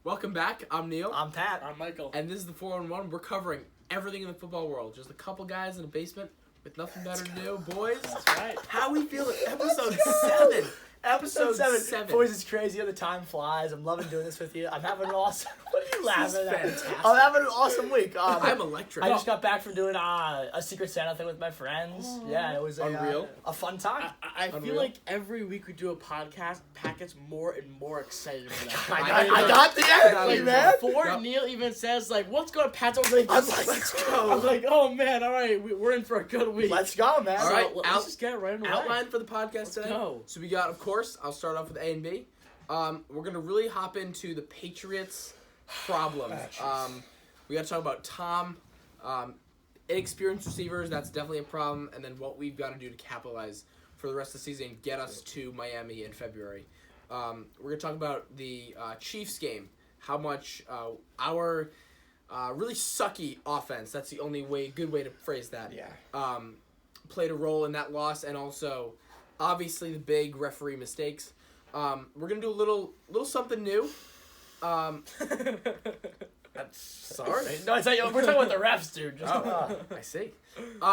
Welcome back. I'm Neil. I'm Pat. I'm Michael. And this is the 4-on-1. We're covering everything in the football world. Just a couple guys in a basement with nothing better to do. Boys, That's right. how we feeling? Episode 7. Episode 7. 7. Boys, it's crazy how the time flies. I'm loving doing this with you. I'm having an awesome... What are you laughing at? Fantastic. I'm having an awesome week. I'm electric. I just got back from doing a Secret Santa thing with my friends. Yeah, it was Unreal. A fun time. I feel Unreal. like every week we do a podcast, Pat gets more and more excited for that. I got the energy, man. Before Yep. Neil even says, like, what's going on, Pat's always like, I was like, let's go. I was like, oh man, all right, we're in for a good week. Let's go, man. All right, let's just get right away. Outline for the podcast today. go. So we got, of course, I'll start off with A and B. We're going to really hop into the Patriots' problems. We got to talk about Tom, inexperienced receivers, that's definitely a problem, and then what we've got to do to capitalize for the rest of the season and get us to Miami in February. We're going to talk about the Chiefs game, how much our really sucky offense, that's the only good way to phrase that, played a role in that loss, and also, obviously, the big referee mistakes. We're going to do a little something new. Sorry. No, it's like, we're talking about the refs, dude. Just, I see. We're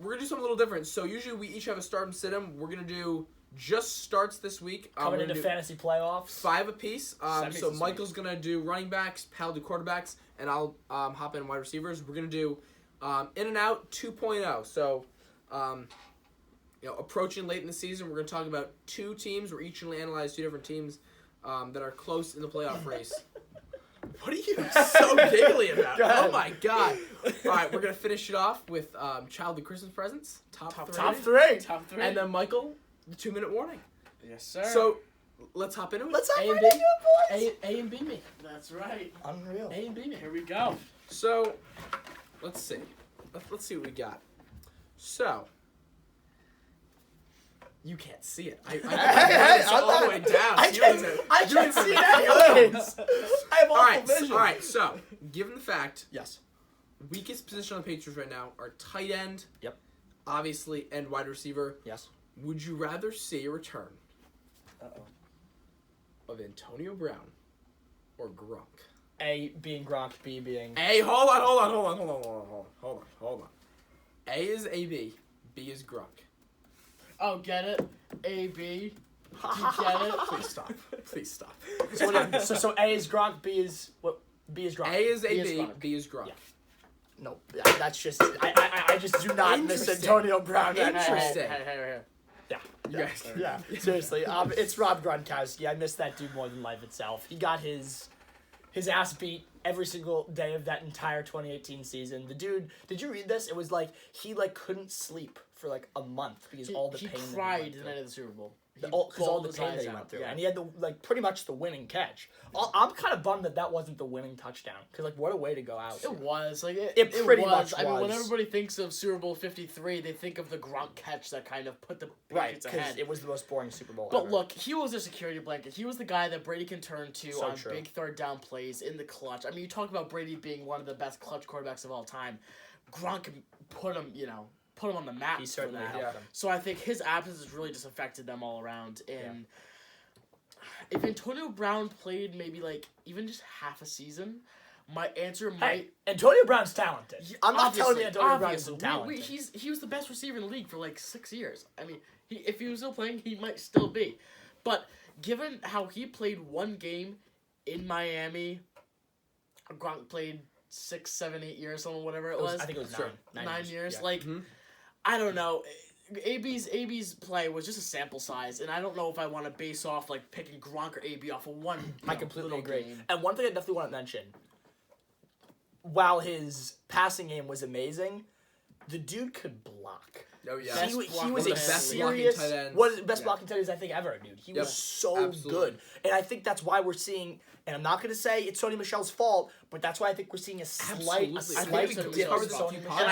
going to do something a little different. So usually we each have a start and sit 'em. We're going to do just starts this week. coming into fantasy playoffs. 5 apiece. Semis So this Michael's going to do running backs, Pal do quarterbacks, and I'll hop in wide receivers. We're going to do in and out 2.0. So, approaching late in the season, we're going to talk about 2 teams. We're each going to analyze 2 different teams that are close in the playoff race. What are you so giggly about? Oh my god! All right, we're gonna finish it off with childhood Christmas presents. Top three. Top 3. Top 3. And then Michael, the 2-minute warning. yes, sir. So let's hop into it. Let's hop A and right B. into it, boys. A and B me. That's right. Unreal. A and B me. Here we go. So let's see. Let's see what we got. So. You can't see it. I it's all the way down. I can't see it anyways. I have awful vision. All right. So, given the fact, Yes. weakest position on the Patriots right now are tight end. Yep. Obviously, and wide receiver. Yes. Would you rather see a return Uh-oh. of Antonio Brown or Gronk? A being Gronk, B being... A, hold on. A is AB, B is Gronk. Oh, get it? A, B. You get it? Please stop. So A is Gronk, B is... What? B is Gronk. A is B is AB, Gronk. B is Gronk. Yeah. No, that's just... I just do not miss Interesting. Antonio Brown. Interesting. Hey. Yeah. You guys. Yeah, seriously. It's Rob Gronkowski. I miss that dude more than life itself. He got his ass beat every single day of that entire 2018 season. The dude, did you read this? It was like he couldn't sleep for like a month because all the He cried cried the night of the Super Bowl. Because all the pain that he went through, and he had pretty much the winning catch. I'm kind of bummed that wasn't the winning touchdown, because what a way to go out. It was It pretty much I mean, when was. everybody thinks of Super Bowl 53, they think of the Gronk catch that kind of put the Right, Patriots because ahead. it was the most boring Super Bowl But ever. look, he was a security blanket. He was the guy that Brady can turn to So on true. big third down plays in the clutch. I mean, you talk about Brady being one of the best clutch quarterbacks of all time. Gronk put him on the map He for certainly that. helped them. So I think his absence has really just affected them all around. And if Antonio Brown played maybe even just half a season, my answer Hey, might. Antonio Brown's talented. I'm not telling you Obviously, Antonio Brown obviously. isn't talented. He was the best receiver in the league for 6 years. I mean, if he was still playing, he might still be. But given how he played one game in Miami, Gronk played 6, 7, 8 years, whatever it was. I think it was Sure. 9 years. Yeah. I don't know. AB's play was just a sample size, and I don't know if I want to base off picking Gronk or AB off of one. I completely little agree. game. And one thing I definitely want to mention, while his passing game was amazing, the dude could block. Oh yeah. Best He was a best serious, blocking tight ends. one of the best Yeah. blocking tight ends I think ever, dude. He Yep. was so Absolutely. good. And I think that's why we're seeing, and I'm not going to say it's Sony Michel's fault, but that's why I think we're seeing a slight Absolutely. I slight think we dip covered in this Sony few Michel. podcasts. And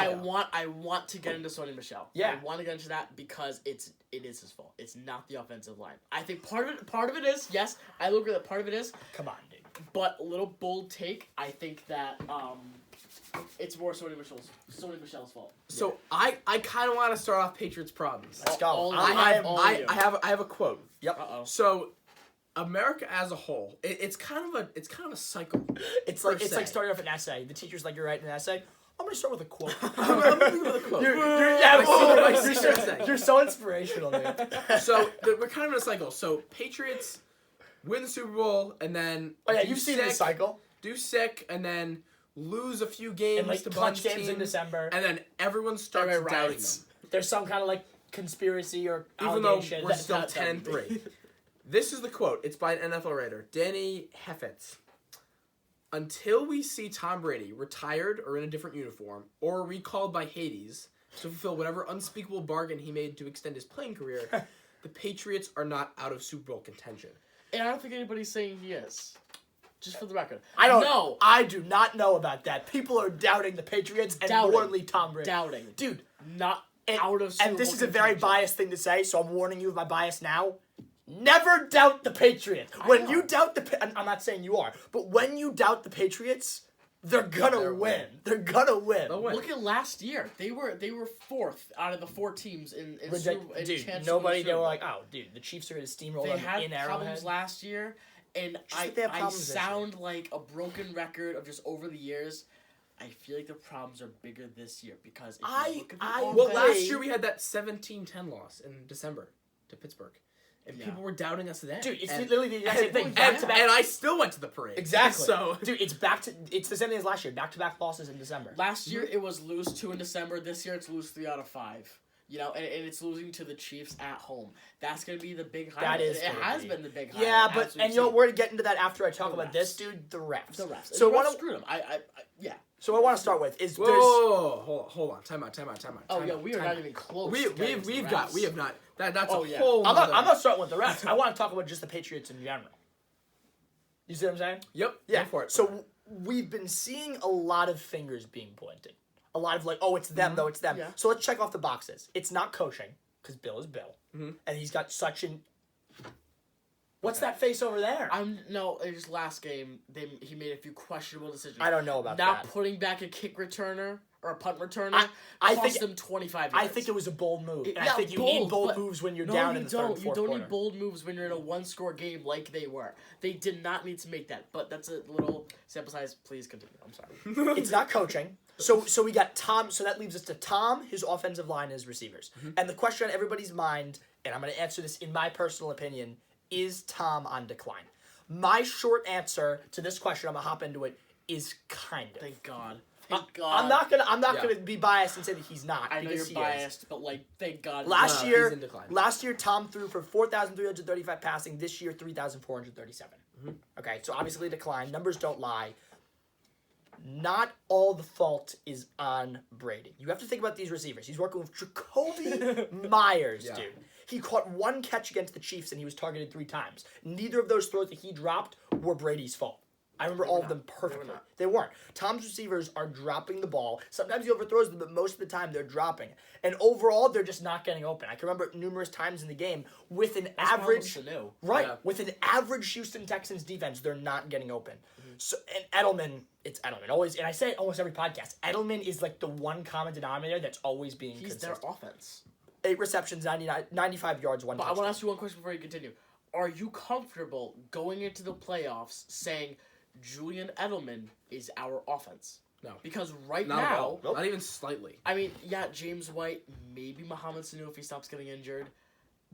I want to get into Sony Michel. Yeah. I want to get into that because it is his fault. It's not the offensive line. I think part of it is, yes, I will agree that part of it is, Come on, dude. but a little bold take, I think that it's more Sony Michel's fault. So I kind of want to start off Patriots problems. Let's go. All- I all you. have a quote. Yep. Uh-oh. So America as a whole, it's kind of a cycle. It's per like se. starting off an essay. The teacher's like, you're writing an essay. I'm gonna start with a quote. I'm gonna begin with a quote. You're so inspirational, dude. So we're kind of in a cycle. So Patriots win the Super Bowl and then Oh yeah, do you've seen sick, this cycle. Do sick and then lose a few games And like to clutch bunch games teams, in December. and then everyone starts Everyone doubting riots. them. There's some kind of like conspiracy or Even though allegation. we're still not 10-3. This is the quote. It's by an NFL writer, Danny Heffetz. Until we see Tom Brady retired or in a different uniform or recalled by Hades to fulfill whatever unspeakable bargain he made to extend his playing career, the Patriots are not out of Super Bowl contention. And I don't think anybody's saying he is. Just for the record. I don't know. I do not know about that. People are doubting the Patriots and Doubting. morally Tom Brady. Doubting. Dude, Not and, out of Super and this Bowl is a very contention. biased thing to say, so I'm warning you of my bias now. Never doubt the Patriots. When know. you doubt I'm not saying you are, but when you doubt the Patriots, they're gonna They're win. win. They're gonna win. They'll win. Look at last year. They were fourth out of the 4 teams in Dude, chance nobody. to They win were the like, oh, dude, the Chiefs are gonna steamroll They them had in problems Arrowhead. last year, and like they have I problems this year. sound like a broken record of just over the years. I feel like the problems are bigger this year because if you look at the Well, offense- last year we had that 17-10 loss in December to Pittsburgh. And Yeah. people were doubting us then. Dude, it's and, literally the exact same thing. and, Back to back. and I still went to the parade. Exactly. So Dude, it's the same thing as last year. Back-to-back losses in December. Last year it was lose 2 in December. This year it's lose 3 out of 5. You know, and it's losing to the Chiefs at home. That's gonna be the big highlight. is It gonna has be. been the big highlight. Yeah, as but we've and you know seen. we're gonna get into that after I talk The about refs. this, dude. The refs. The refs. So the what refs I, screwed them. Yeah. so what I want to start with is whoa, there's. hold on, time out. Oh time yeah, out, we are time not out. even close. We to getting to the refs. have not. That's Oh, a yeah. whole. I'm nother- not starting with the refs. I want to talk about just the Patriots in general. You see what I'm saying? Yep. Yeah. Go for it. So we've been seeing a lot of fingers being pointed. A lot of like, oh, it's them though. It's them. Yeah. So let's check off the boxes. It's not coaching because Bill is Bill, and he's got such an. What's that face over there? In his last game, he made a few questionable decisions. I don't know about Not that. putting back a kick returner or a punt returner. I cost think- them 25 yards. I think it was a bold move. And I Yeah, think you bold, need bold but moves when you're No, down you in the third and don't. You fourth don't quarter. need bold moves when you're in a one-score game like they were. They did not need to make that. But that's a little sample size. Please continue. I'm sorry. It's not coaching. So we got Tom. So that leaves us to Tom, his offensive line, his receivers. And the question on everybody's mind, and I'm going to answer this in my personal opinion, is Tom on decline? My short answer to this question, I'm going to hop into it, is kind of. Thank God. Thank God. I'm not Yeah. gonna be biased and say that he's not. I know because you're he is. biased, but thank God. Last No, year, he's in decline. Tom threw for 4,335 passing. This year, 3,437. Okay, so obviously decline. Numbers don't lie. Not all the fault is on Brady. You have to think about these receivers. He's working with Jacoby Myers, Yeah. dude. He caught 1 catch against the Chiefs and he was targeted 3 times. Neither of those throws that he dropped were Brady's fault. I remember all of them perfectly. not. They weren't. Tom's receivers are dropping the ball. Sometimes he overthrows them, but most of the time they're dropping. And overall, they're just not getting open. I can remember numerous times in the game with an average... Sanu. Right. Yeah. With an average Houston Texans defense, they're not getting open. So and Edelman, it's Edelman. Always, and I say it almost every podcast. Edelman is like the one common denominator that's always being He's consistent. their offense. 8 receptions, 95 yards, 1 But I touchdown. want to ask you one question before you continue. Are you comfortable going into the playoffs saying Julian Edelman is our offense? No. Because right Not at now, all. Not even slightly. I mean, yeah, James White, maybe Mohamed Sanu if he stops getting injured,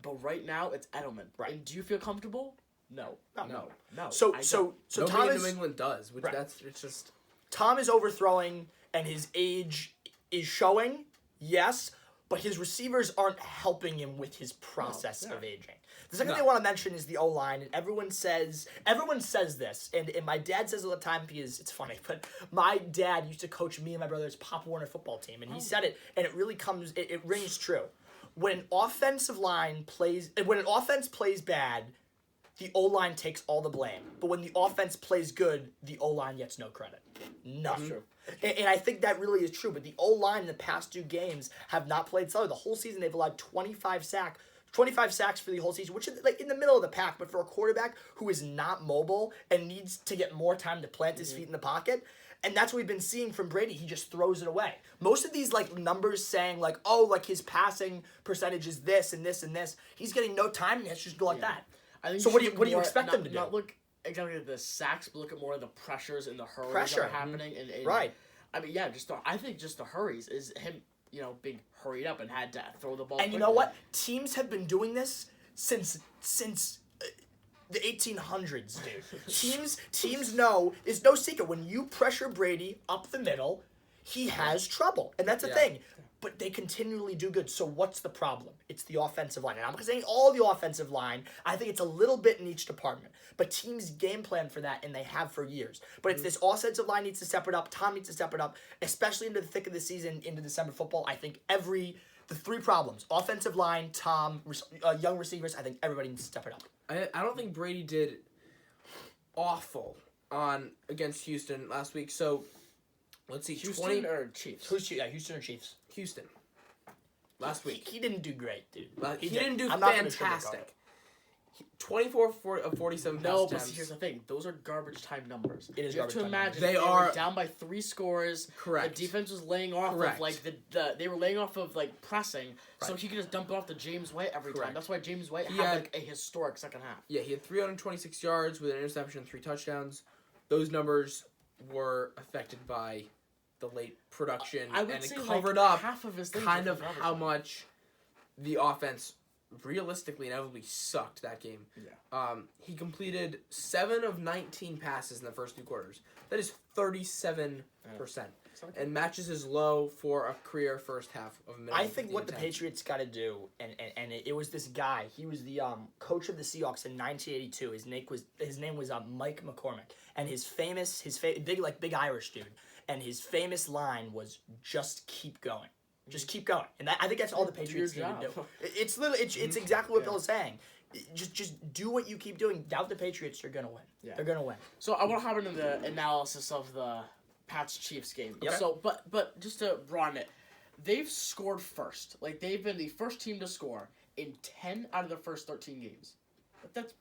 but right now it's Edelman. Right. And do you feel comfortable? No. No. So I so so Nobody Tom in is New England does, which Right. it's just Tom is overthrowing and his age is showing. Yes, but his receivers aren't helping him with his process yeah. of aging. The second No. thing I want to mention is the O-line, and everyone says this, and my dad says it all the time because it's funny, but my dad used to coach me and my brother's Pop Warner football team, and he said it, and it really it rings true. When an offense plays bad, the O-line takes all the blame. But when the offense plays good, the O-line gets no credit. None. true. And I think that really is true. But the O-line in the past 2 games have not played solid. The whole season they've allowed 25 sacks for the whole season, which is like in the middle of the pack. But for a quarterback who is not mobile and needs to get more time to plant his feet in the pocket, and that's what we've been seeing from Brady. He just throws it away. Most of these like numbers saying like, oh, like his passing percentage is this and this and this. He's getting no time and he has to just go like that. I think So you what should do look you more- expect not, them to do? Not look exactly at the sacks, but look at more of the pressures and the hurries Pressure. that are happening. And Right. I mean, yeah, I think just the hurries is him, being hurried up and had to throw the ball. And you know what? Teams have been doing this since the 1800s, dude. teams know, it's no secret, when you pressure Brady up the middle, he has trouble. And that's the thing. But they continually do good. So what's the problem? It's the offensive line. And I'm not saying all the offensive line. I think it's a little bit in each department. But teams game plan for that, and they have for years. But it's this offensive line needs to step it up. Tom needs to step it up, especially into the thick of the season, into December football. I think the three problems, offensive line, Tom, young receivers, I think everybody needs to step it up. I don't think Brady did awful against Houston last week. So let's see, Houston or Chiefs? Houston or Chiefs? Houston last week. He didn't do great, dude. He didn't do I'm not gonna sugarcoat fantastic. it. 24 of 47 pass No, but attempts. here's the thing. Those are garbage time numbers. It is you have to garbage time imagine numbers. They were are- down by 3 scores. Correct. The defense was laying off Correct. of like they were laying off of like pressing, so he could just dump it off to James White every Correct. time. That's why James White He had had- like a historic second half. Yeah, he had 326 yards with an interception and 3 touchdowns. Those numbers were affected by the late production, I would and say it covered like up half of his things kind were of garbage how time. much the offense realistically inevitably sucked that game. Yeah. He completed 7 of 19 passes in the first 2 quarters. That is 37%, and matches his low for a career first half of a minimum. I think what the 15 Patriots got to do, and it was this guy. He was the coach of the Seahawks in 1982. His name was Mike McCormick, and his big Irish dude, and his famous line was "Just keep going." Just keep going, and I think that's all the Patriots need your to do. job. It's exactly what Bill's saying. Just do what you keep doing. Doubt the Patriots, you're gonna win. Yeah. They're gonna win. So I want to hop into the analysis of the Pats Chiefs game. Yep. So, but just to broaden it, they've scored first. Like they've been the first team to score in 10 out of the first 13 games. That's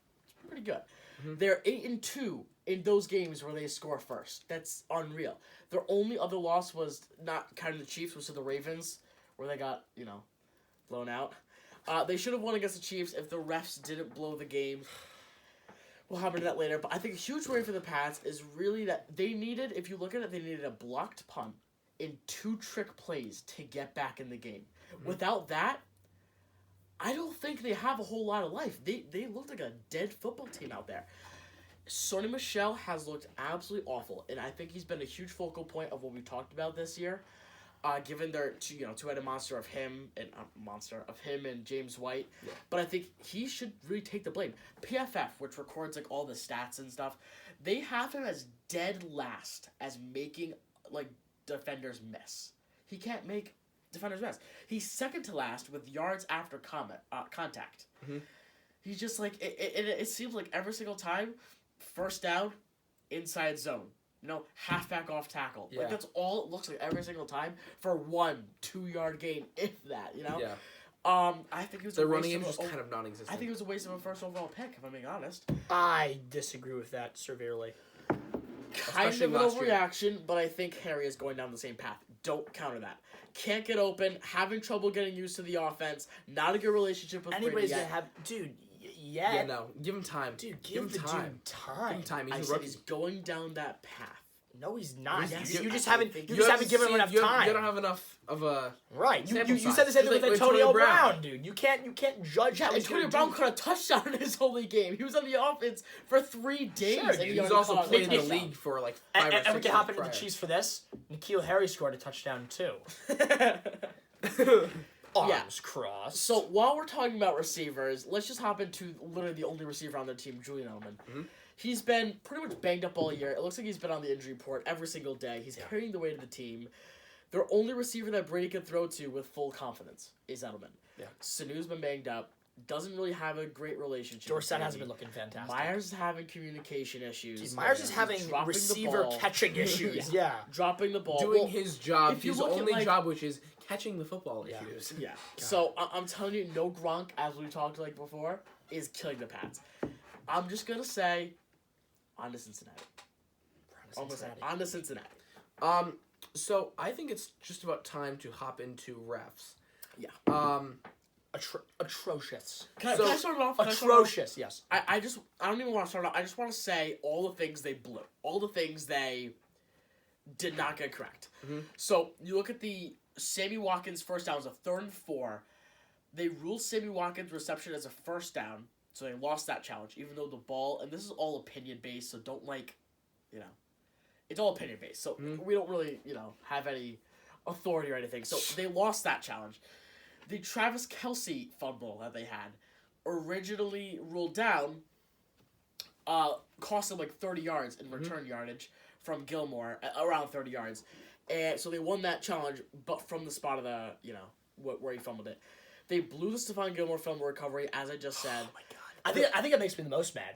pretty good. Mm-hmm. They're 8-2 in those games where they score first. That's unreal. Their only other loss was, not counting the Chiefs, was to the Ravens, where they got blown out. They should have won against the Chiefs if the refs didn't blow the game. We'll hop into that later. But I think a huge worry for the Pats is really that they needed, if you look at it, they needed a blocked punt in 2 trick plays to get back in the game. Mm-hmm. Without that, I don't think they have a whole lot of life. They look like a dead football team out there. Sonny Michel has looked absolutely awful, and I think he's been a huge focal point of what we talked about this year. Given their two-headed monster of him and James White, but I think he should really take the blame. PFF, which records like all the stats and stuff, they have him as dead last as making like defenders miss. He can't make defenders miss. He's second to last with yards after contact. Mm-hmm. He's just like it seems like every single time, first down, inside zone. Halfback off tackle. Yeah. Like, that's all it looks like every single time for 1-2 yard gain, if that, Yeah. I think it was The a running waste game of is just kind of non-existent. I think it was a waste of a first overall pick, if I'm being honest. I disagree with that severely. Kind Especially of an last year. overreaction, but I think Harry is going down the same path. Don't counter that. Can't get open, having trouble getting used to the offense, not a good relationship with Anybody's Brady gonna yet. have, dude. Yeah, no. Give him time. Dude, give him the time. dude time. Give him time. I He's a said rookie. he's going down that path. No, he's not. Yes, you I just think haven't. you You just have haven't to given him see- enough you don't- time. You don't have enough of a. Right. sample You said size. the same thing Just with like Antonio Brown. Brown, dude. You can't judge Yeah, how he's Antonio gonna Brown do. caught a touchdown in his only game. He was on the offense for 3 days. Sure, and dude. he He's already also caught a played in the touchdown. league for like 5 And or 6 we can years hop into the prior. Chiefs for this. N'Keal Harry scored a touchdown too. Arms crossed. So while we're talking about receivers, let's just hop into literally the only receiver on their team, Julian Edelman. Mhm. He's been pretty much banged up all year. It looks like he's been on the injury report every single day. He's carrying the weight of the team. Their only receiver that Brady can throw to with full confidence is Edelman. Yeah. Sanu's been banged up. Doesn't really have a great relationship. with Dorsett hasn't Brady. been looking fantastic. Myers is having communication issues. Dude, Myers is He's having dropping the receiver ball. catching issues. Yeah. Dropping the ball. Doing Well, his job, if you his look at, only like- job, which is catching the football Yeah. issues. Yeah. So I'm telling you, no Gronk, as we talked like before, is killing the Pats. I'm just gonna say, on to Cincinnati. On to Cincinnati. So I think it's just about time to hop into refs. Yeah. Atrocious. Can So- I start it off? Can I start it off? Atrocious. Yes. I don't even want to start off. I just want to say all the things they blew. All the things they did not get correct. So, you look at the Sammy Watkins first down was a 3rd and 4. They ruled Sammy Watkins' reception as a first down, so they lost that challenge, even though the ball, and this is all opinion-based, so don't, it's all opinion-based, so we don't really, have any authority or anything. So, they lost that challenge. The Travis Kelce fumble that they had, originally ruled down, cost them 30 yards in return yardage from Gilmore, around 30 yards. And so they won that challenge, but from the spot of the, where he fumbled it. They blew the Stephon Gilmore fumble recovery, as I just said. Oh my god. I think it makes me the most mad.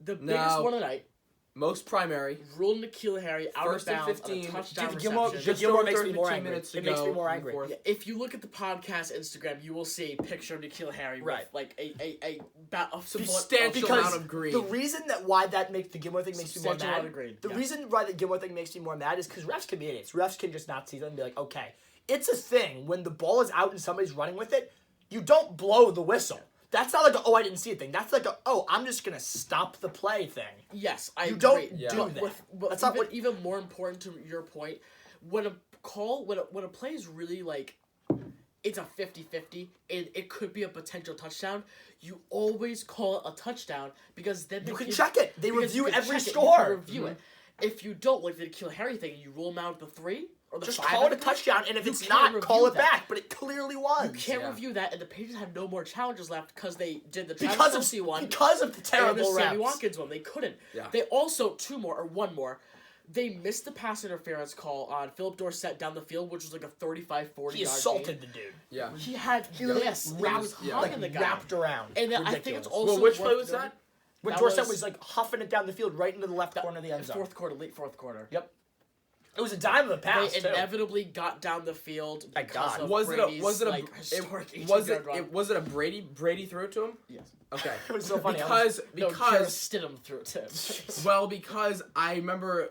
The biggest one of the night, Most primary. ruled N'Keal Harry out First of and bounds 15. on a touchdown Dude, Gilmore, reception. Gilmore over makes me more 15 angry. minutes to It makes me go more in angry. fourth. Yeah, if you look at the podcast Instagram, you will see a picture of N'Keal Harry Right. with a Substantial Because amount of green. the reason why that makes the Gilmore thing makes me more Substantial amount mad. of green, The yeah. reason why the Gilmore thing makes me more mad is because refs can be idiots. Refs can just not see them and be like, okay, it's a thing when the ball is out and somebody's running with it. You don't blow the whistle. That's not like a, oh, I didn't see it thing. That's like a, oh, I'm just gonna stop the play thing. Yes, I You agree. don't Yeah. do But that. but That's not even more important to your point, when a play is really it's a 50-50 and it could be a potential touchdown, you always call it a touchdown because then You they can give- check it. They because review you can every check it, score. You can review it. If you don't, like the N'Keal Harry thing, and you rule them out at the 3 or the Just 5, call it a I think touchdown, and if you it's can't not, call review it that. back. But it clearly was. You can't Yeah. review that, and the Patriots have no more challenges left because they did the because Travis Kelce of one. because of the And terrible the Sammy refs. Watkins one, they couldn't. Yeah. They also, one more. They missed the pass interference call on Philip Dorsett down the field, which was like a 35-40 He yard assaulted gain. the dude. Yeah. He had this. He wrapped, was yeah. hugging the guy. wrapped around. And then I think Ridiculous. it's also Well, which worth play was noting- that? When that Dorsett was- was like huffing it down the field right into the left corner of the end zone. late fourth quarter. Yep. It was a dime of a pass They too. inevitably got down the field Thank because God. of Was Brady's, historic 18-yard run. was it a Brady threw it to him? Yes. Okay. It was so funny. Because No, Jarrett Stidham threw it to him. well, because I remember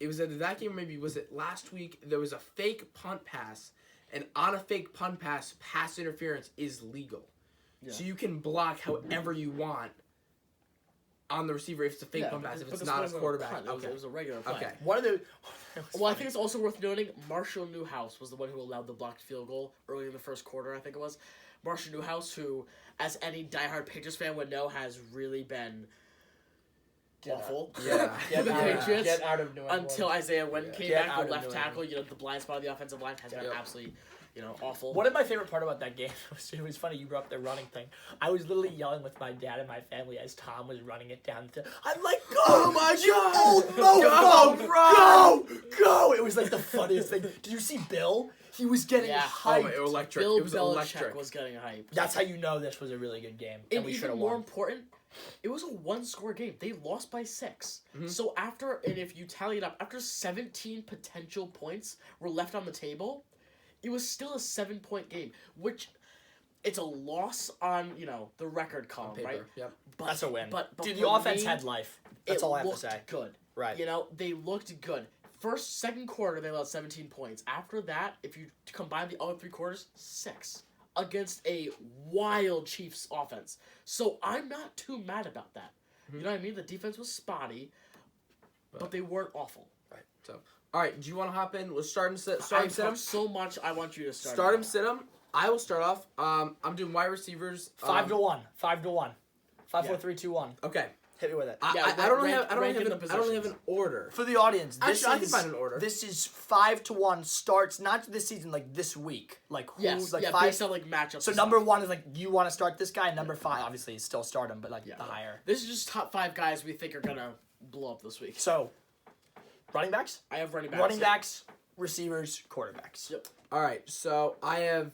it was at that game, maybe was it last week, there was a fake punt pass, and on a fake punt pass, pass interference is legal. Yeah. So you can block however you want on the receiver if it's a fake punt pass, if it's not a quarterback. It was a regular play. Okay. One of the. Well, I think it's also worth noting Marshall Newhouse was the one who allowed the blocked field goal early in the first quarter, I think it was. Marshall Newhouse, who, as any diehard Patriots fan would know, has really been awful. Yeah. For the Yeah. Patriots. Get out of New England. Until Isaiah Wynn came Get back, out the of left New tackle, the blind spot of the offensive line has been Yep. absolutely, awful. One of my favorite part about that game was it was funny you brought up the running thing. I was literally yelling with my dad and my family as Tom was running it down. I'm like, go! Oh my you God! old mofo! Go, run! Go! It was like the funniest thing. Did you see Bill? He was getting Yeah. Oh, hyped. electric. Bill It was Belichick electric. was getting hyped. That's how you know this was a really good game. And we should even have more won. important, it was a one-score game. They lost by 6. So if you tally it up, after 17 potential points were left on the table, it was still a 7-point game, which it's a loss on, the record column, Paper. right? Yep. But, That's a win. But Dude, for the offense me, had life. That's it all I have to looked say. good. Right. They looked good. Second quarter, they allowed 17 points. After that, if you combine the other 3 quarters, 6 against a wild Chiefs offense. So I'm not too mad about that. You know what I mean? The defense was spotty, but they weren't awful. Right. So, all right. Do you want to hop in? Let's start and sit. I Start and sit 'em. talked so much. I want you to start. Start him, sit him. I will start off. I'm doing wide receivers. 5 to 1. 5 to 1. 5, Yeah. 4, 3, 2, 1. Okay. Hit me with it. I don't rank- have. I don't rank have. in the I don't have positions. an order. For the audience, this Actually, I can is find an order. This is 5 to 1 starts not this season, like this week. Like who? Yes, like yeah, 5. based on matchups. So and number stuff. 1 is like you want to start this guy. And number 5, obviously, is still start him, but like the higher. This is just top 5 guys we think are gonna blow up this week. So, running backs, I have running backs. receivers, quarterbacks. Yep. All right. So I have.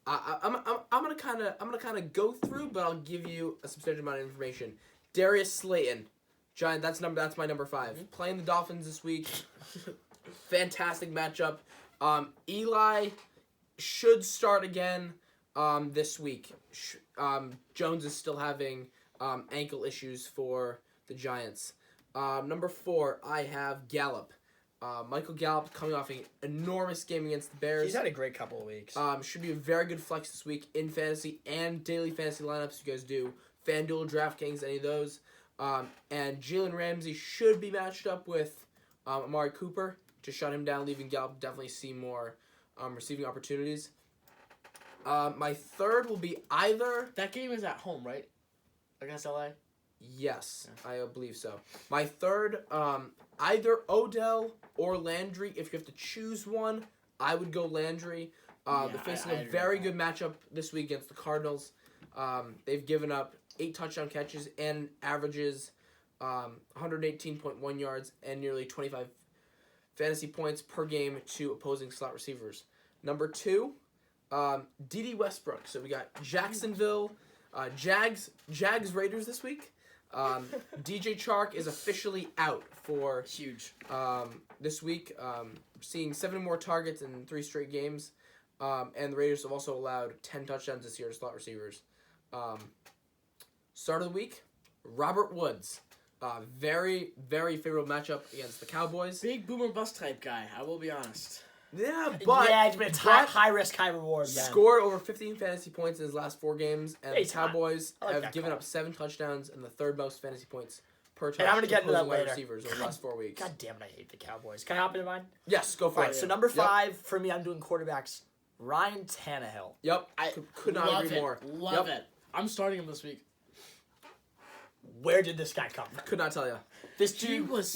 I'm gonna kind of go through, but I'll give you a substantial amount of information. Darius Slayton, Giant. That's my number 5. Playing the Dolphins this week. Fantastic matchup. Eli should start again this week. Jones is still having ankle issues for the Giants. Number 4, I have Gallup. Michael Gallup coming off an enormous game against the Bears. He's had a great couple of weeks. Should be a very good flex this week in fantasy and daily fantasy lineups. You guys do FanDuel, DraftKings, any of those. And Jalen Ramsey should be matched up with Amari Cooper to shut him down, leaving Gallup definitely see more receiving opportunities. My third will be either... That game is at home, right? Against LA? Yes, I believe so. My third, either Odell or Landry. If you have to choose one, I would go Landry. They're facing a very good matchup this week against the Cardinals. They've given up 8 touchdown catches and averages 118.1 yards and nearly 25 fantasy points per game to opposing slot receivers. Number 2, D.D. Westbrook. So we got Jacksonville, Jags Raiders this week. DJ Chark is officially out for Huge. this week. Seeing 7 more targets in 3 straight games. And the Raiders have also allowed 10 touchdowns this year to slot receivers. Start of the week, Robert Woods. Very, very favorable matchup against the Cowboys. Big boomer bust type guy, I will be honest. Yeah, but it's high risk, high reward. Man. Scored over 15 fantasy points in his last 4 games, and the He's hot. Cowboys I like have that given call. up 7 touchdowns and the 3rd most fantasy points per touchdown. And I'm gonna get into that wide later. Receivers over the last 4 weeks. God damn it, I hate the Cowboys. Can I hop into mine? Yes, go for All it. right, so number 5 for me, I'm doing quarterbacks. Ryan Tannehill. Yep, I could not love agree it. more. Love Yep. it. I'm starting him this week. Where did this guy come from? Could not tell you. This He dude was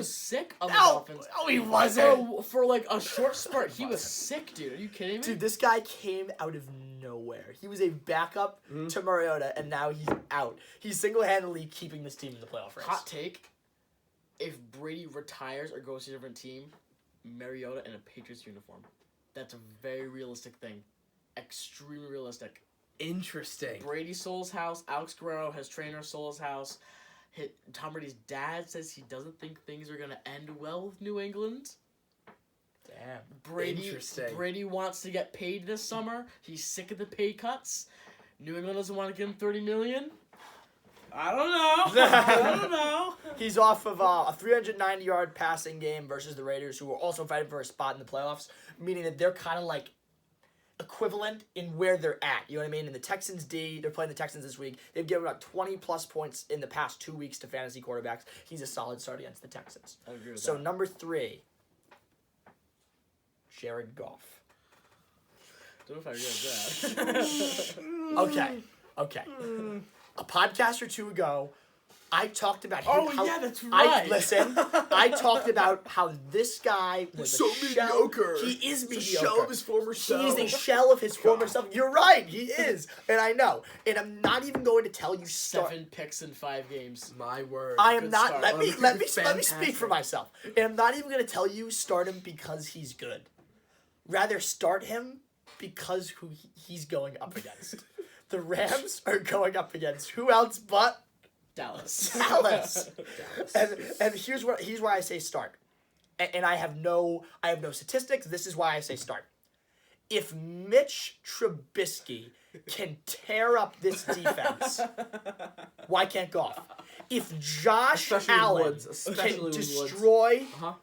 sick of the No, Dolphins. he wasn't. For like a short spurt, he was sick, dude. Are you kidding me? Dude, this guy came out of nowhere. He was a backup to Mariota, and now he's out. He's single-handedly keeping this team in the playoff race. Hot take: if Brady retires or goes to a different team, Mariota in a Patriots uniform. That's a very realistic thing. Extremely realistic. Interesting. Brady sold his house. Alex Guerrero, his trainer, sold his house. Tom Brady's dad says he doesn't think things are going to end well with New England. Damn. Interesting. Brady wants to get paid this summer. He's sick of the pay cuts. New England doesn't want to give him $30 million. I don't know. I don't know. He's off of a 390-yard passing game versus the Raiders, who are also fighting for a spot in the playoffs, meaning that they're kind of like equivalent in where they're at. You know what I mean? In the Texans D, they're playing the Texans this week. They've given up 20-plus points in the past 2 weeks to fantasy quarterbacks. He's a solid start against the Texans. I agree with So that. number 3, Jared Goff. Don't know if I agree with that. Okay. A podcast or 2 ago, I talked about Oh, how, yeah, that's I right. talked about how this guy was So a shell. mediocre. He is He's mediocre. a shell of his former self. He's a shell of his former self. You're right. He is, and I know. And I'm not even going to tell you start. 7 picks in 5 games. My word. I am Good not. start. Let me Fantastic. speak for myself. And I'm not even going to tell you start him because he's good. Rather, start him because who he's going up against. The Rams are going up against who else but Dallas. Dallas. And here's why I say start. And I have no statistics. This is why I say start. If Mitch Trubisky can tear up this defense, why can't Goff? If Josh Especially with Allen Woods, especially can with Woods. destroy Uh-huh.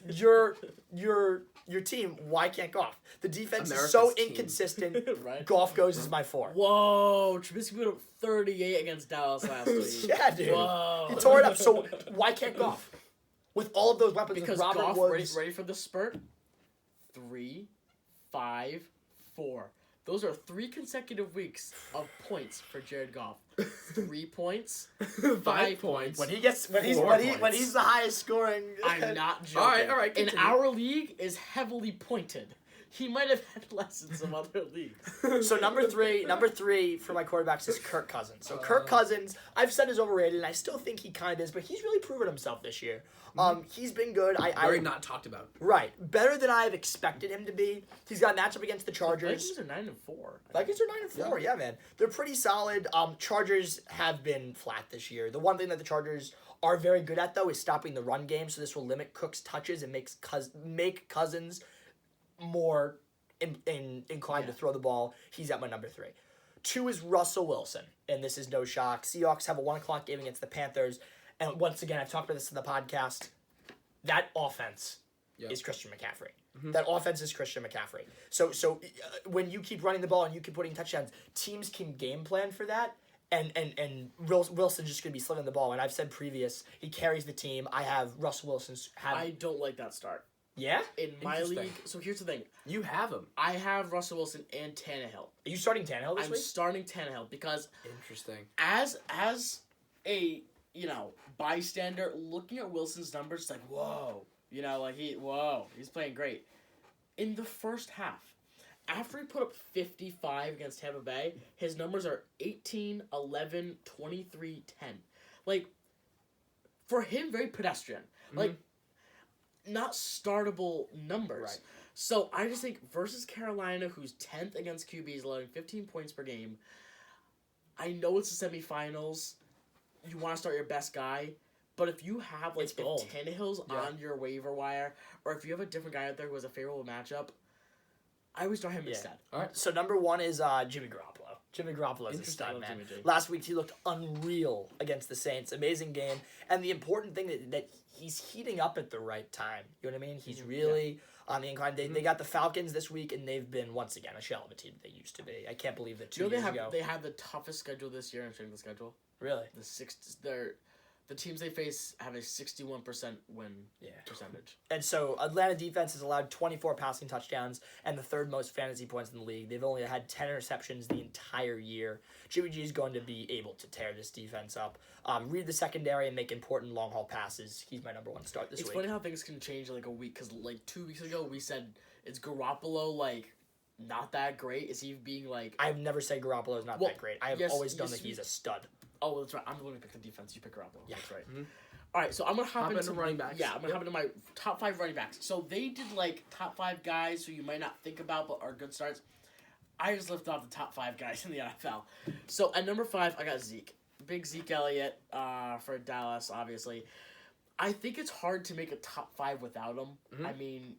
your team, why can't Goff? The defense America's is so team. inconsistent. Right. Goff goes as my 4. Whoa, Trubisky put up 38 against Dallas last week. Yeah, dude. Whoa. He tore it up. So why can't Goff? With all of those weapons, Because with Robert Goff, Woods, ready for the spurt? 3, 5, 4. Those are 3 consecutive weeks of points for Jared Goff. 3 points, 5 points. when he's 4 points. the highest scoring. I'm not joking. All right, In continue. our league is heavily pointed. He might have had less in some other leagues. So number three for my quarterbacks is Kirk Cousins. So Kirk Cousins, I've said is overrated, and I still think he kind of is, but he's really proven himself this year. He's been good. Very not talked about. Right, better than I've expected him to be. He's got a matchup against the Chargers. Vikings are 9-4. Vikings are 9-4, yeah, man. They're pretty solid. Chargers have been flat this year. The one thing that the Chargers are very good at, though, is stopping the run game, so this will limit Cook's touches and make Cousins more inclined to throw the ball. He's at my number 3. 2 is Russell Wilson, and this is no shock. Seahawks have a 1 o'clock game against the Panthers, and once again, I've talked about this in the podcast. That offense is Christian McCaffrey. That offense is Christian McCaffrey. So when you keep running the ball and you keep putting touchdowns, teams can game plan for that. And Wilson's just going to be slinging the ball. And I've said he carries the team. I have Russell Wilson's. I don't like that start. Yeah? In my league, so here's the thing. You have him. I have Russell Wilson and Tannehill. Are you starting Tannehill this week? I'm starting Tannehill because Interesting. as a bystander looking at Wilson's numbers, it's like whoa, he's playing great. In the first half, after he put up 55 against Tampa Bay, his numbers are 18, 11, 23, 10. Like, for him, very pedestrian. Like, not startable numbers. Right. So I just think versus Carolina, who's 10th against QBs, allowing 15 points per game, I know it's the semifinals. You want to start your best guy. But if you have, like, if Tannehill's on your waiver wire, or if you have a different guy out there who has a favorable matchup, I would start him instead. All right. So number 1 is Jimmy Garoppolo. Jimmy Garoppolo is a stud, man. Last week he looked unreal against the Saints. Amazing game. And the important thing that he's heating up at the right time. You know what I mean? He's really on the incline. They got the Falcons this week, and they've been, once again, a shell of a team they used to be. I can't believe that 2 years ago. They have the toughest schedule this year in strength of schedule. Really? The teams they face have a 61% win percentage. And so Atlanta defense has allowed 24 passing touchdowns and the 3rd most fantasy points in the league. They've only had 10 interceptions the entire year. Jimmy G is going to be able to tear this defense up. Read the secondary and make important long-haul passes. He's my number 1 start this week. It's funny how things can change in like a week, because like 2 weeks ago we said, is Garoppolo like not that great? Is he being like... I've never said Garoppolo is not that great. I have always done that he's a stud. Oh, that's right. I'm the one who picked the defense. You pick Garoppolo. Yeah. That's right. All right, so I'm going to hop into running backs. Yeah, I'm going to hop into my top 5 running backs. So they did, like, top 5 guys who you might not think about but are good starts. I just lifted off the top 5 guys in the NFL. So at number 5, I got Zeke. Big Zeke Elliott for Dallas, obviously. I think it's hard to make a top 5 without him. I mean,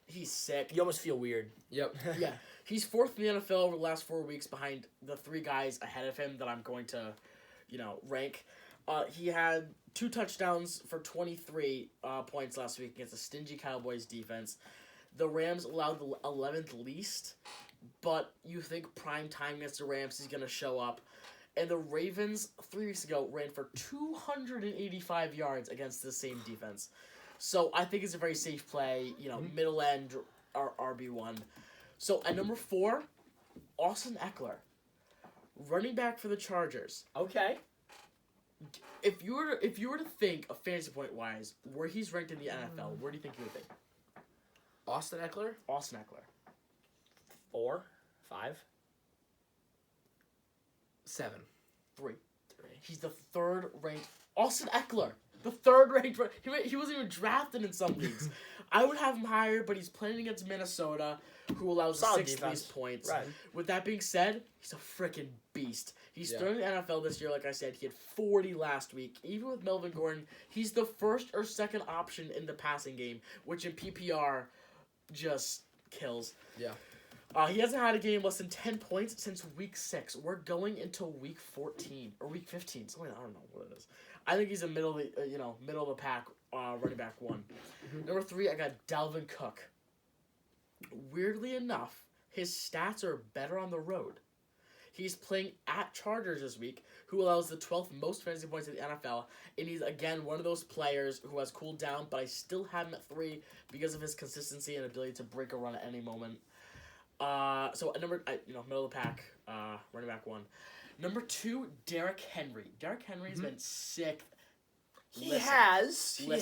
he's sick. You almost feel weird. Yep. Yeah. He's 4th in the NFL over the last 4 weeks behind the 3 guys ahead of him that I'm going to... rank. He had 2 touchdowns for 23 points last week against a stingy Cowboys defense. The Rams allowed the 11th least, but you think prime time against the Rams, he's going to show up. And the Ravens, 3 weeks ago, ran for 285 yards against the same defense. So I think it's a very safe play, middle end RB1. So at number 4, Austin Eckler. Running back for the Chargers. Okay. If you were to think of fantasy point wise where he's ranked in the NFL, where do you think he would be? Austin Eckler? Austin Eckler. 4, 5, 7, 3. He's the 3rd ranked Austin Eckler. The 3rd ranked. He wasn't even drafted in some leagues. I would have him higher, but he's playing against Minnesota, who allows 6 least points. Right. With that being said, he's a freaking beast. He's third in the NFL this year, like I said. He had 40 last week. Even with Melvin Gordon, he's the 1st or 2nd option in the passing game, which in PPR just kills. Yeah. He hasn't had a game less than 10 points since week 6. We're going into week 14 or week 15. Something, I don't know what it is. I think he's a middle of the pack running back 1. Number 3, I got Dalvin Cook. Weirdly enough, his stats are better on the road. He's playing at Chargers this week, who allows the 12th most fantasy points in the NFL, and he's, again, one of those players who has cooled down, but I still have him at 3 because of his consistency and ability to break a run at any moment. So at middle of the pack, running back 1. Number 2, Derrick Henry. Derrick Henry has been sick. He has. No,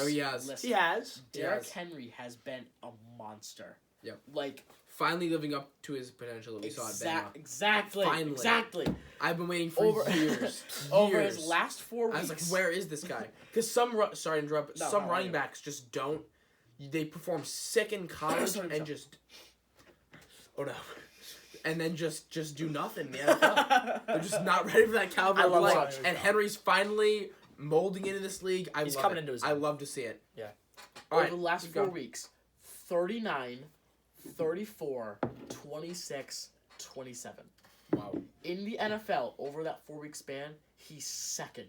he has. Listen. He has. Derrick Henry has been a monster. Yep. Like, finally living up to his potential that we saw at Bama. Exactly. Finally. Exactly. I've been waiting for years. Over his last 4 weeks. I was like, where is this guy? Because sorry to interrupt, but some running backs just don't. They perform sick in college and just. Oh no. And then just do nothing in the NFL. They're just not ready for that caliber of play. And Henry's finally molding into this league. He's coming into his own. I love to see it. Yeah. Over the last 4 weeks, 39, 34, 26, 27. Wow. In the NFL, over that 4-week span, he's 2nd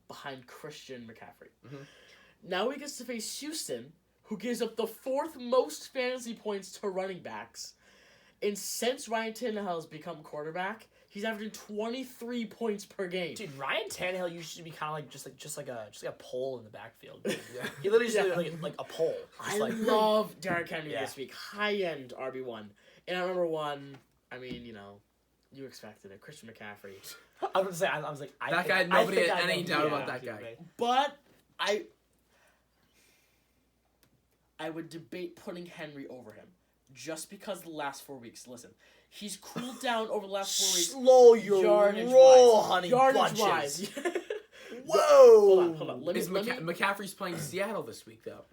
behind Christian McCaffrey. Now he gets to face Houston, who gives up the 4th most fantasy points to running backs. And since Ryan Tannehill has become quarterback, he's averaging 23 points per game. Dude, Ryan Tannehill used to be kind of just like a pole in the backfield. Yeah. He literally just like a pole. I love Derrick Henry this week. High-end RB1. And at number 1, I mean, you expected it. Christian McCaffrey. I was like, that guy, nobody had any doubt about that guy. But I would debate putting Henry over him. Just because the last 4 weeks. Listen, he's cooled down over the last 4 weeks. Slow your roll, honey bunches. Whoa! Hold on. McCaffrey's playing Seattle this week, though.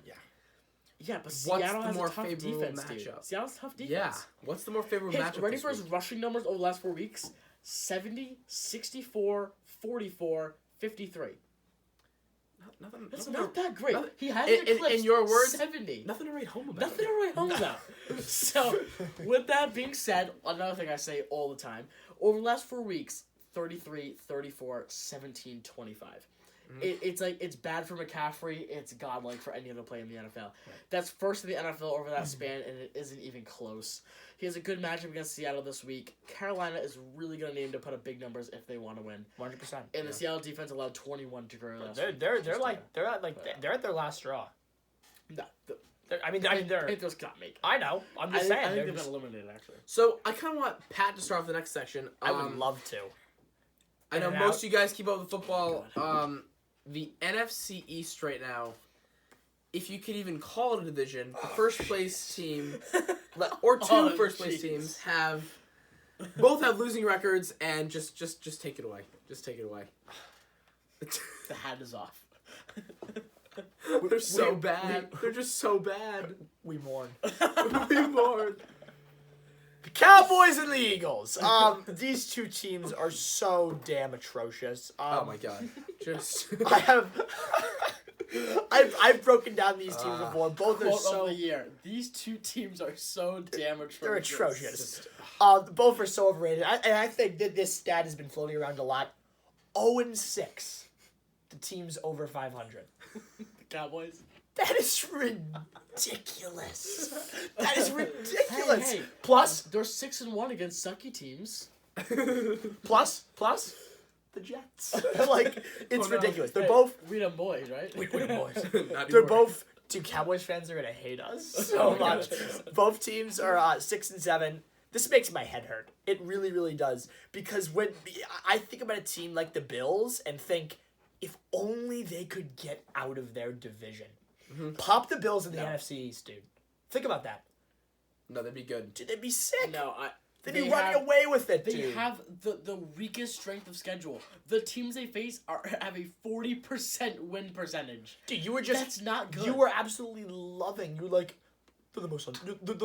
Yeah, but Seattle has a tough defense, dude. Seattle's a tough defense. Yeah. What's the more favorable matchup ready this for his week? rushing numbers over the last 4 weeks? 70, 64, 44, 53. That's not that great. He has eclipsed in your words, 70. Nothing to write home about. Nothing to write home about. So, with that being said, another thing I say all the time, over the last 4 weeks, 33, 34, 17, 25. It's bad for McCaffrey. It's godlike for any other player in the NFL. Right. That's first in the NFL over that span, and it isn't even close. He has a good matchup against Seattle this week. Carolina is really going to need him to put up big numbers if they want to win. 100%. And the Seattle defense allowed 21 to grow. They're at their last straw. No, they're. Panthers can't make it. I know. I'm just saying. I think they've been eliminated actually. So I kind of want Pat to start off the next section. I would love to. I know most of you guys keep up with football. The NFC East right now, if you could even call it a division, the first place team or two first place teams both have losing records, and just take it away. Just take it away. The hat is off. They're so bad. They're just so bad. We mourn. We mourn. The Cowboys and the Eagles. These two teams are so damn atrocious. Oh my god. Just I've broken down these teams before. Both are so of the year. These two teams are so damn atrocious. They're atrocious. Both are so overrated. I think that this stat has been floating around a lot. 0-6. The teams over 500. The Cowboys. That is ridiculous. That is ridiculous. Hey, plus, they're 6-1 against sucky teams. plus, the Jets. It's ridiculous. They're hey, both. We them boys, right? We them boys. They're both. Two Cowboys fans are gonna hate us so much. Both teams are 6-7. This makes my head hurt. It really, really does. Because when I think about a team like the Bills and think, if only they could get out of their division. Mm-hmm. Pop the Bills in the NFC East, dude. Think about that. No, they'd be good. Dude, they'd be sick. No, they'd be running away with it, dude. They have the weakest strength of schedule. The teams they face have a 40% win percentage. Dude, you were just... That's not good. You were absolutely loving. You were like, they're the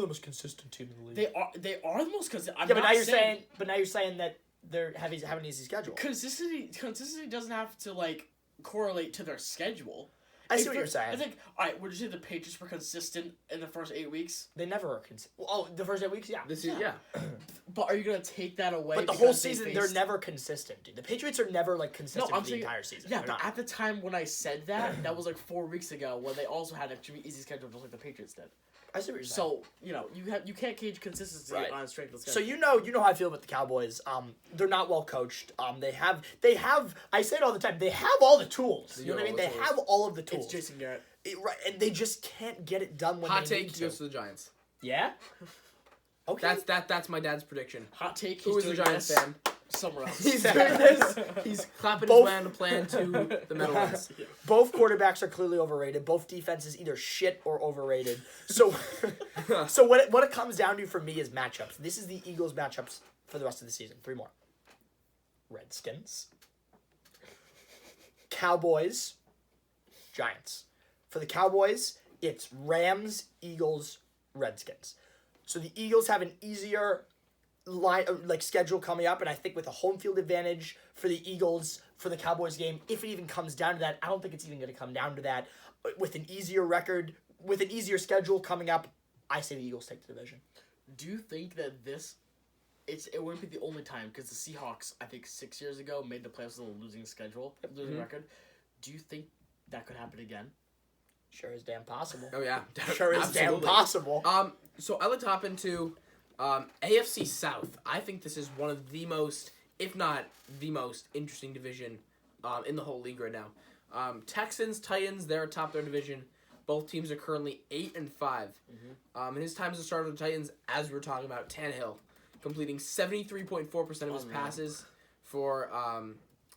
most consistent team in the league. They are the most consistent. But now you're saying that they're have an easy schedule. Consistency doesn't have to correlate to their schedule. I see what you're saying. I think, all right, would you say the Patriots were consistent in the first 8 weeks? They never are consistent. Oh, the first 8 weeks, yeah. This year, yeah. But are you going to take that away? But the whole season, they're never consistent, dude. The Patriots are never, consistent for the entire season. Yeah, but at the time when I said that, that was 4 weeks ago, when they also had a pretty easy schedule, just like the Patriots did. I see what you're saying. So, you can't gauge consistency on strength of schedule. So you know how I feel about the Cowboys. They're not well coached. They have I say it all the time, they have all the tools. You know what I mean? They have all of the tools. It's Jason Garrett. Right, and they just can't get it done when Hot they take, need to. he goes to the Giants. Yeah? Okay. That's my dad's prediction. Hot take, Who is the Giants fan? Somewhere else. He's doing this. He's clapping his hand to plan to the Meadowlands. Both quarterbacks are clearly overrated. Both defenses either shit or overrated. So what it comes down to for me is matchups. This is the Eagles' matchups for the rest of the season. 3 more. Redskins. Cowboys. Giants. For the Cowboys, it's Rams, Eagles, Redskins. So the Eagles have an easier schedule coming up, and I think with a home field advantage for the Eagles for the Cowboys game, if it even comes down to that, I don't think it's even going to come down to that. With an easier record, with an easier schedule coming up, I say the Eagles take the division. Do you think that it wouldn't be the only time, because the Seahawks, I think 6 years ago, made the playoffs with a losing schedule, losing record. Do you think that could happen again? Sure is damn possible. Oh yeah, Sure is damn absolutely. possible. So I like to hop into AFC South. I think this is one of the most, if not the most, interesting division in the whole league right now. Texans, Titans, they're atop their division. Both teams are currently 8-5. In his time as a starter of the Titans, as we were talking about, Tannehill completing 73.4% of his passes for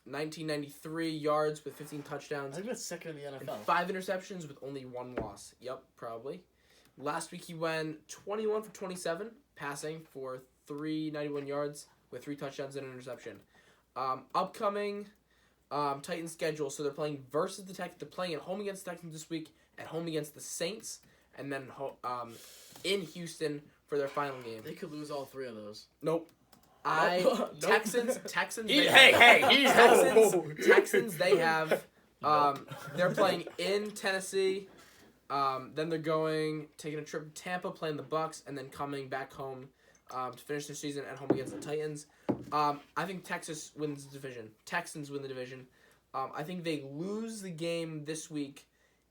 1993 yards with 15 touchdowns. I think that's second in the NFL. And 5 interceptions with only 1 loss. Yep, probably. Last week he went 21 for 27, passing for 391 yards with 3 touchdowns and an interception. Upcoming Titans schedule, so they're playing versus the Texans. They're playing at home against the Texans this week, at home against the Saints, and then in Houston for their final game. They could lose all 3 of those. Nope. Nope. Texans. Texans. They have. They're playing in Tennessee. Then they're taking a trip to Tampa, playing the Bucks, and then coming back home to finish the season at home against the Titans. I think Texas wins the division. Texans win the division. I think they lose the game this week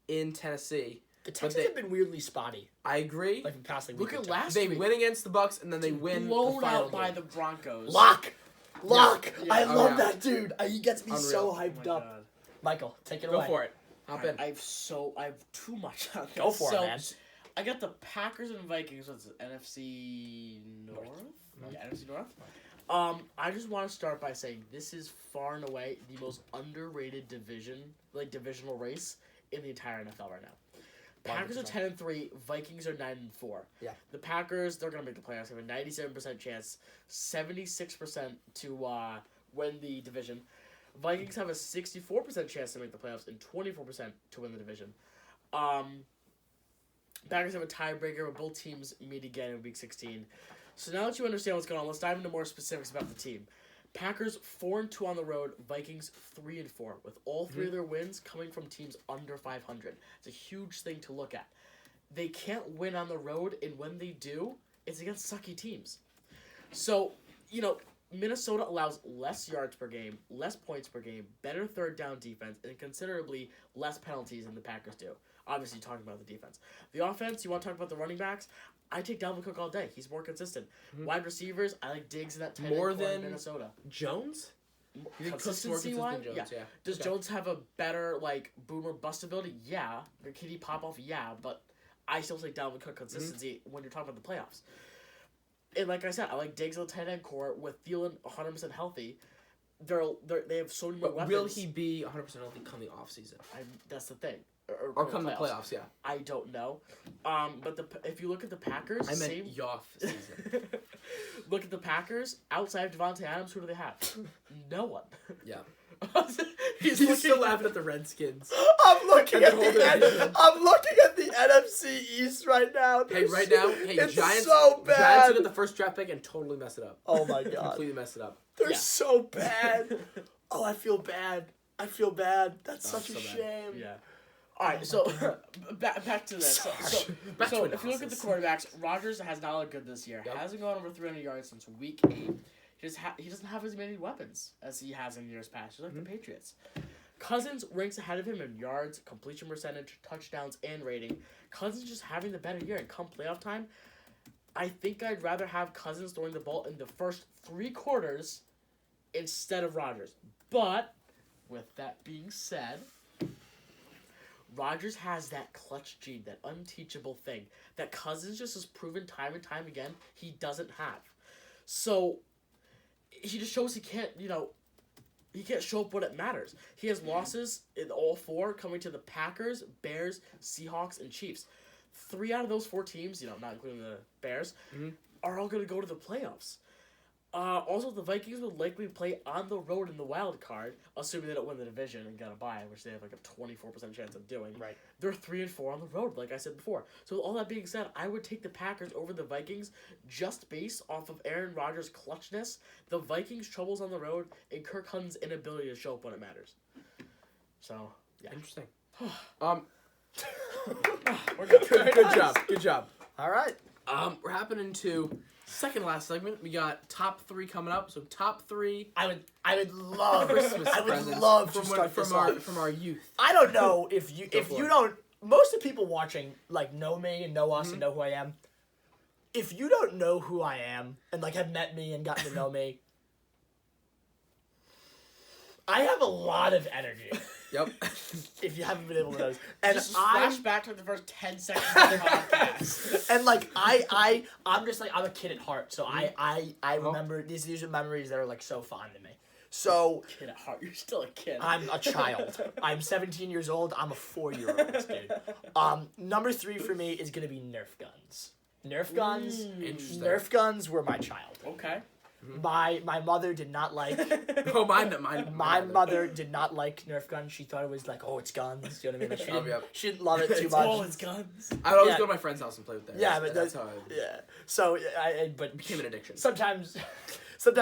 in Tennessee. The Texans have been weirdly spotty. I agree. Like in past week. Look at last They week. win against the Bucks, and then they win blown the final out by game. the Broncos. Lock! Yeah. I Oh, love yeah. that dude. He gets me Unreal. so Oh my hyped up. God. Michael, take it Go away. for it. Hop in. I have too much on this. Go for it, So, man. I got the Packers and Vikings. What's it? NFC North? Yeah, NFC North. I just want to start by saying this is far and away the most underrated divisional race in the entire NFL right now. Packers are 10-3. Vikings are 9-4. Yeah. The Packers, they're gonna make the playoffs. They have a 97% chance, 76% to win the division. Vikings have a 64% chance to make the playoffs and 24% to win the division. Packers have a tiebreaker where both teams meet again in Week 16. So now that you understand what's going on, let's dive into more specifics about the team. Packers 4-2 on the road, Vikings 3-4, with all 3 of their wins coming from teams under 500. It's a huge thing to look at. They can't win on the road, and when they do, it's against sucky teams. So, Minnesota allows less yards per game, less points per game, better third down defense, and considerably less penalties than the Packers do. Obviously, talking about the defense. The offense, you want to talk about the running backs? I take Dalvin Cook all day. He's more consistent. Wide receivers, I like Diggs in that tight end More core in than Minnesota. Jones? You think Cook's more Consistency consistent wise, than Jones? Yeah. Does Okay. Jones have a better boomer bust ability? Yeah. Or can he pop off? Yeah. But I still take Dalvin Cook consistency when you're talking about the playoffs. And like I said, I like Diggs on the tight end core with Thielen 100% healthy. They have so many more But weapons. will he be 100% healthy come the offseason? That's the thing. Or come the playoffs, yeah. I don't know. But if you look at the Packers, I meant same. Yoff season. Look at the Packers. Outside of Devontae Adams, who do they have? No one. Yeah. He's He's looking still laughing at the Redskins. I'm looking And at the whole division. I'm looking at the NFC East right now. Hey, right now, it's Giants. so bad. Giants took the first draft pick and totally messed it up. Oh my god, Completely messed it up. they're Yeah. so bad. Oh, I feel bad. That's such so a bad. shame. Yeah. All right, so back to this. Back So to if you look at the analysis. quarterbacks, Rodgers has not looked good this year. Yep. Hasn't gone over 300 yards since Week 8. He doesn't have as many weapons as he has in years past, just like the Patriots. Cousins ranks ahead of him in yards, completion percentage, touchdowns, and rating. Cousins just having the better year, and come playoff time, I think I'd rather have Cousins throwing the ball in the first 3 quarters instead of Rodgers. But with that being said, Rodgers has that clutch gene, that unteachable thing that Cousins just has proven time and time again he doesn't have. So he just shows he can't, he can't show up when it matters. He has losses in all 4 coming to the Packers, Bears, Seahawks, and Chiefs. 3 out of those 4 teams, not including the Bears, are all going to go to the playoffs. Also, the Vikings would likely play on the road in the wild card, assuming they don't win the division and get a bye, which they have like a 24% chance of doing. Right. They're 3-4 on the road, like I said before. So with all that being said, I would take the Packers over the Vikings just based off of Aaron Rodgers' clutchness, the Vikings' troubles on the road, and Kirk Cousins' inability to show up when it matters. So, yeah. Interesting. We're good. Good job. All right. We're happening to second last segment. We got top 3 coming up. So top 3 I would love Christmas I would presents love to from start from this our off. from our youth. I don't know if you for it. don't most of the people watching like know me and know us and know who I am. If you don't know who I am and like have met me and gotten to know me, I have a lot of energy. Yep. If you haven't been able to notice, and Just I flash back to the first 10 seconds of the podcast. and like I'm just like I'm a kid at heart, so I remember these are memories that are like so fond to me. So Kid at heart, you're still a kid. I'm a child. I'm 17 years old. I'm a 4-year-old, dude. Number 3 for me is gonna be Nerf guns. Nerf guns. Interesting. Nerf guns were my child. Okay. My mother did not like. Oh, mine. My mother did not like Nerf guns. She thought it was like, oh, it's guns. You know what I mean? Like, she, didn't, yep. she didn't love it too It's much. Oh, it's guns. I would always Yeah. go to my friend's house and play with theirs. Yeah, but that's how I Yeah. So but it became an addiction. sometimes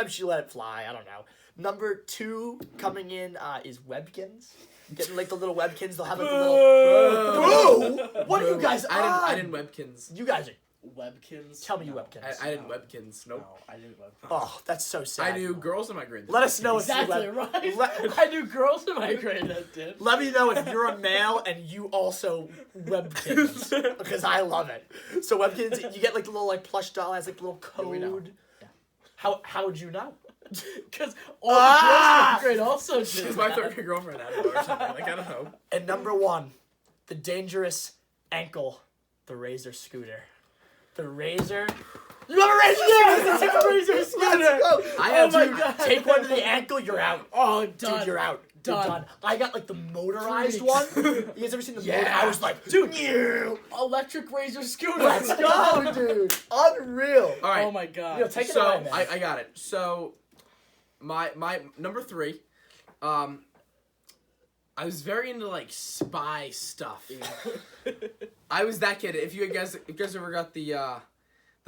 she let it fly. I don't know. Number 2 coming in is Webkins. Getting like the little Webkins. They'll have like the little. Boo! What are you guys on? I didn't Webkins. You guys are. Webkins? Tell me you No. Webkins. I didn't Webkins. Nope. No, I didn't Webkins. Oh, that's so sad. I knew girls in my grade. Let us know Exactly, if you right? Let, I knew girls in my grade that did. let me know if you're a male and you also Webkins because I love it. So Webkins, you get like the little like plush doll has like the little Yeah, we know. code. Yeah. How would you know? Because all the girls in my grade also did. She's my third grade girlfriend. I don't know or something. Like, I don't know. And number 1, the dangerous ankle, the Razor scooter. The Razor. You have a Razor Yes, scooter? it's a Razor scooter. Let's go. I have my two- God. Take one to the ankle, you're out. Oh, done. Dude, you're out. You're Done. done. I got like the motorized Freaks. one. You guys ever seen the motor? Yeah. I was like, dude, you. Electric Razor scooter. Let's go, dude. Unreal. All right. Oh my god. Yo, take it So away, man. I got it. So my number 3, I was very into like spy stuff. I was that kid. If you guys ever got the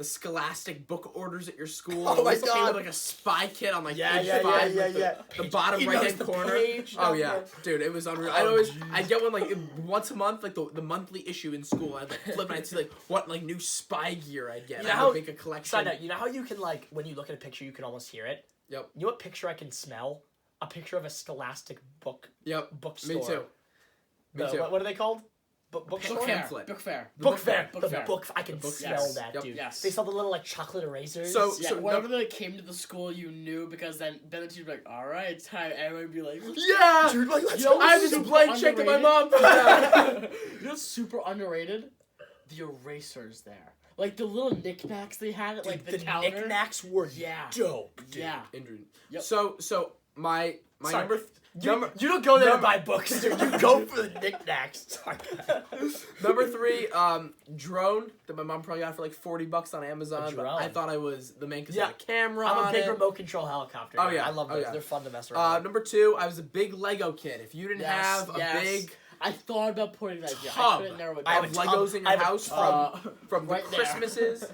Scholastic book orders at your school, Oh it my was something God. with like a spy kit on like Yeah, page yeah, 5, yeah, with yeah. the bottom He right knows hand the corner. page Oh yeah, number. dude, it was unreal. Oh, I'd get one like once a month, like the monthly issue in school. I'd like flip and I'd see like what like new spy gear I'd get. You know I how- would make a collection. Side note, you know how you can like when you look at a picture, you can almost hear it. Yep. You know what picture I can smell? A picture of a Scholastic bookstore. Me too. Me too. What are they called? Bookstore. Book fair. Pamphlet. Book fair. Book fair. Book The fair. book. I can book smell yes. that, Yep. dude. Yes. They sell the little like chocolate erasers. So- Yeah, whenever they came to the school, you knew because then the teacher would be like, all right, it's time. Everyone would be like, Yeah. dude, like, let's You know go. I have this super blank check in my mom. You know what's super underrated? The erasers there. Like the little knickknacks they had at like Dude, the counter. knickknacks were Yeah. dope. Dude. Yeah. Injured. Yep. So my Sorry. number. You don't go there to number- buy books, dude. You go for the knickknacks. Sorry. Number 3, drone that my mom probably got for like $40 on Amazon. A But drone. I thought I was the man because Yeah. I had a camera I'm a on big it. remote control helicopter. Oh, guy. yeah. I love Oh, those. yeah. They're fun to mess around with. Number 2, I was a big Lego kid. If you didn't Yes, have a yes. big I thought about putting that here. I tub couldn't narrow it I have of down. a tub. Legos in I your have a house tub. from the right there. Christmases.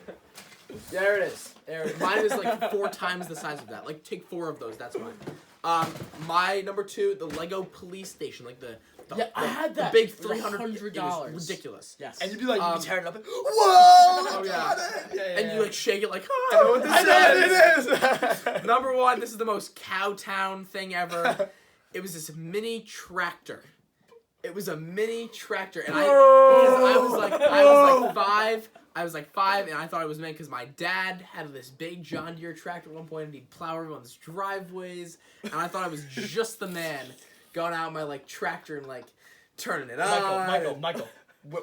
There it is. There it is. Mine is like 4 times the size of that. Like take 4 of those. That's mine. My number 2, the Lego police station, like the Yeah, I had that. The big It was $300. It $100. was ridiculous. Yes. And you'd be like, Um, you tear it up. And, whoa! Oh, I yeah. got it! Yeah, And you like shake it like, oh, I know what this it is. Number 1, this is the most cowtown thing ever. It was this mini tractor. It was a mini tractor, and I was like 5. I was like 5, and I thought it was meant because my dad had this big John Deere tractor at one point, and he'd plow everyone's driveways, and I thought I was just the man going out in my like tractor and like turning it on. Michael.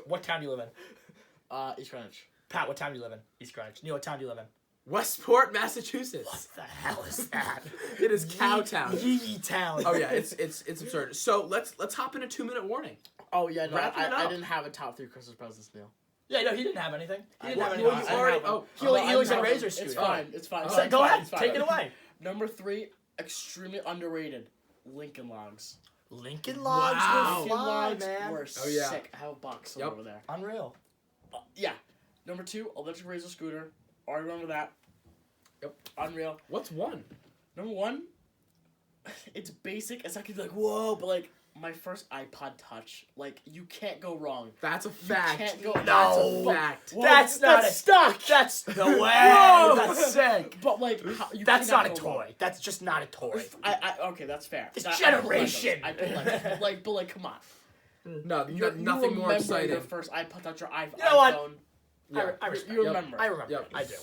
What town do you live in? East Greenwich. Pat, what town do you live in? East Greenwich. Neil, what town do you live in? Westport, Massachusetts. What the hell is that? It is Cowtown. Yee town. Oh yeah, it's absurd. So let's hop in a 2-minute warning. Oh yeah, no, Wrapping it I up. didn't have a top 3 Christmas presents, Neil. Yeah, no, he didn't have anything. He didn't have Well, anything. you already. Oh, He only said I'm Razor having- scooter. It's fine. It's fine. So, go ahead. It's fine. Take it away. Number 3, extremely underrated. Lincoln Logs. Lincoln Logs Wow. were Lincoln fly, Logs man. were Oh, yeah. sick. I have a box Yep. over there. Unreal. Yeah. Number 2, electric Razor scooter. Already remember that. Yep. Unreal. what's 1? Number 1, it's basic. It's not gonna be like whoa, but like my first iPod Touch. Like you can't go wrong. That's a fact. Can't go. No. That's a fact. Whoa, That's not that's a stuck. That's no way. Whoa. That's sick. But like you That's not cannot a go wrong. toy. That's just not a toy. I okay, that's fair. It's I- generation. I do like Legos. But like, come on. No, You nothing more remember exciting. Your first iPod Touch or iPhone. You know what? Yeah. I respect. You remember. I remember. Yep. I do.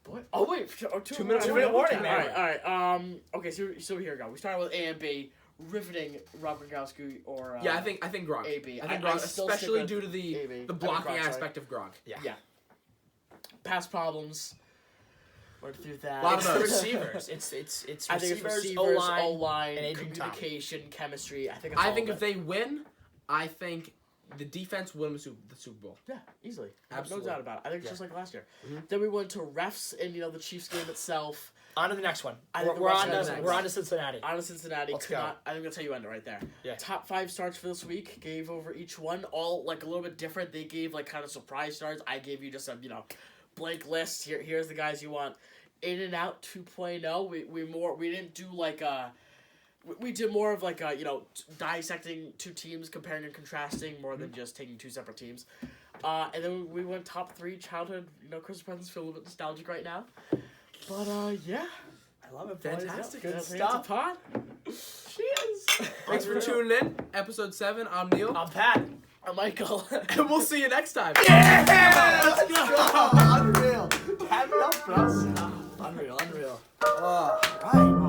What? Oh wait, 2 minutes. 2 minute warning, All man. right. Okay, so here we go. We started with A and B, riveting Rob Gronkowski or Yeah, I think Gronk. AB. I think I Gronk, still especially stick due to with the AB. the I mean, blocking Gronk, sorry. aspect of Gronk. Yeah. Pass problems. Went through that. Lot of It's the those. receivers. It's I think it's receivers, receivers, O-line. O-line, and Adrian communication, chemistry. I think. It's I all think of if it. they win, I think the defense will win the Super Bowl. Yeah, easily. Absolutely. No doubt about it. I think it's just like last year. Mhm. Then we went to refs and the Chiefs game itself. On to the next one. I think We're the on Reds to are we're on to next. Cincinnati. On to Cincinnati. Let's Could go. not- I think that's how you end it right there. Yeah. Top 5 starts for this week. Gave over each one. All like a little bit different. They gave like kind of surprise starts. I gave you just a blank list. Here's the guys you want. In and Out 2.0. We didn't do like we did more of like dissecting two teams, comparing and contrasting more than just taking two separate teams. And then we went top 3 childhood. Christmas presents feel a little bit nostalgic right now. But yeah. I love it, boys. Fantastic. Good That's stuff. Pod. Cheers. Thanks for tuning in. Episode 7. I'm Neil. I'm Pat. I'm Michael. And we'll see you next time. Let's go. Unreal. Have it up, bros. Unreal. Oh. Right.